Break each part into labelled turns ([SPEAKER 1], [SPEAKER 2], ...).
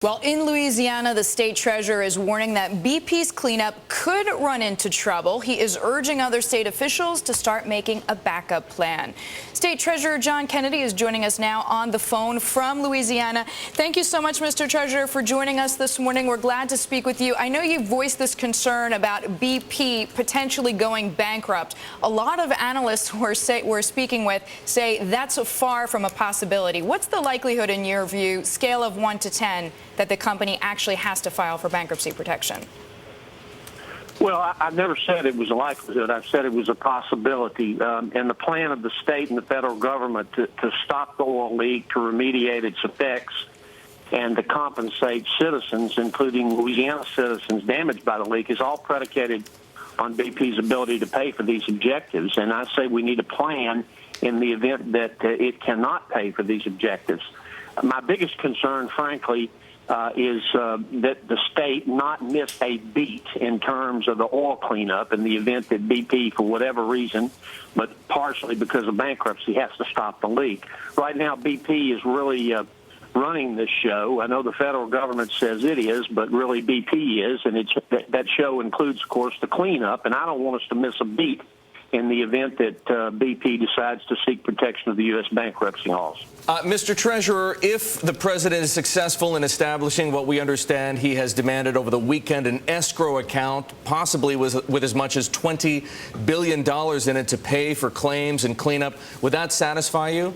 [SPEAKER 1] Well, in Louisiana, the state treasurer is warning that BP's cleanup could run into trouble. He is urging other state officials to start making a backup plan. State Treasurer John Kennedy is joining us now on the phone from Louisiana. Thank you so much, Mr. Treasurer, for joining us this morning. We're glad to speak with you. I know you voiced this concern about BP potentially going bankrupt. A lot of analysts we're speaking with say that's far from a possibility. What's the likelihood, in your view, scale of 1 to 10, that the company actually has to file for bankruptcy protection?
[SPEAKER 2] Well, I never said it was a likelihood. I said it was a possibility. And the plan of the state and the federal government to stop the oil leak, to remediate its effects, and to compensate citizens, including Louisiana citizens damaged by the leak, is all predicated on BP's ability to pay for these objectives. And I say we need a plan in the event that it cannot pay for these objectives. My biggest concern, frankly, is that the state not miss a beat in terms of the oil cleanup in the event that BP, for whatever reason, but partially because of bankruptcy, has to stop the leak. Right now, BP is really running this show. I know the federal government says it is, but really BP is, and that show includes, of course, the cleanup, and I don't want us to miss a beat in the event that BP decides to seek protection of the U.S. bankruptcy laws.
[SPEAKER 3] Mr. Treasurer, if the president is successful in establishing what we understand he has demanded over the weekend, an escrow account, possibly with as much as $20 billion in it to pay for claims and cleanup, would that satisfy you?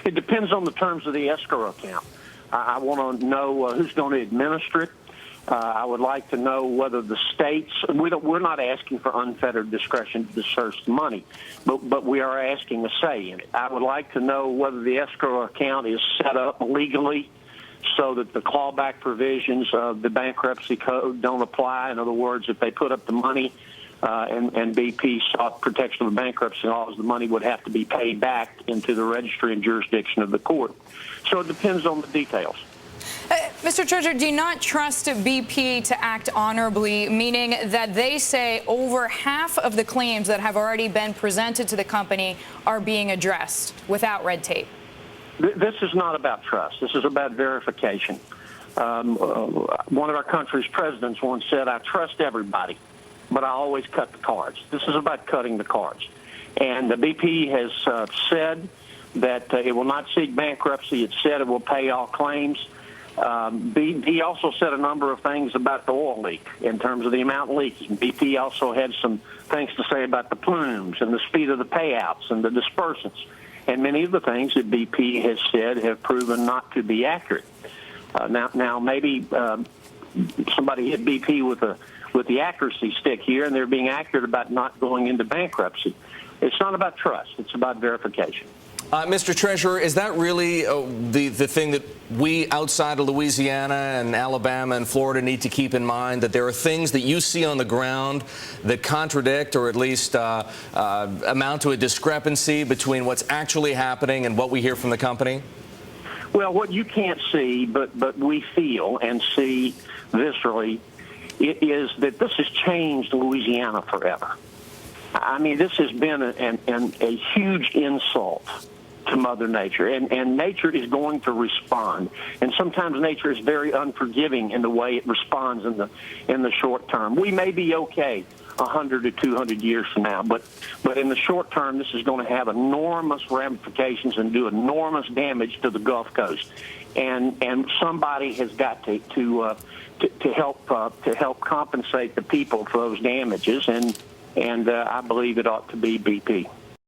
[SPEAKER 2] It depends on the terms of the escrow account. I want to know who's going to administer it. I would like to know whether the states, we're not asking for unfettered discretion to disperse the money, but we are asking a say in it. I would like to know whether the escrow account is set up legally so that the clawback provisions of the bankruptcy code don't apply. In other words, if they put up the money and BP sought protection of the bankruptcy laws, the money would have to be paid back into the registry and jurisdiction of the court. So it depends on the details.
[SPEAKER 1] Mr. Treasurer, do you not trust BP to act honorably, meaning that they say over half of the claims that have already been presented to the company are being addressed without red tape?
[SPEAKER 2] This is not about trust. This is about verification. One of our country's presidents once said, "I trust everybody, but I always cut the cards." This is about cutting the cards. And the BP has said that it will not seek bankruptcy. It said it will pay all claims. BP also said a number of things about the oil leak in terms of the amount leaking. BP also had some things to say about the plumes and the speed of the payouts and the dispersants. And many of the things that BP has said have proven not to be accurate. Now maybe somebody hit BP with the accuracy stick here, and they're being accurate about not going into bankruptcy. It's not about trust. It's about verification.
[SPEAKER 3] Mr. Treasurer, is that really the thing that we outside of Louisiana and Alabama and Florida need to keep in mind, that there are things that you see on the ground that contradict or at least amount to a discrepancy between what's actually happening and what we hear from the company?
[SPEAKER 2] Well, what you can't see, but we feel and see viscerally, is that this has changed Louisiana forever. I mean, this has been a huge insult to Mother Nature, and nature is going to respond. And sometimes nature is very unforgiving in the way it responds in the short term. We may be okay 100 to 200 years from now, but in the short term, this is going to have enormous ramifications and do enormous damage to the Gulf Coast. And somebody has got to help compensate the people for those damages, and I believe it ought to be BP.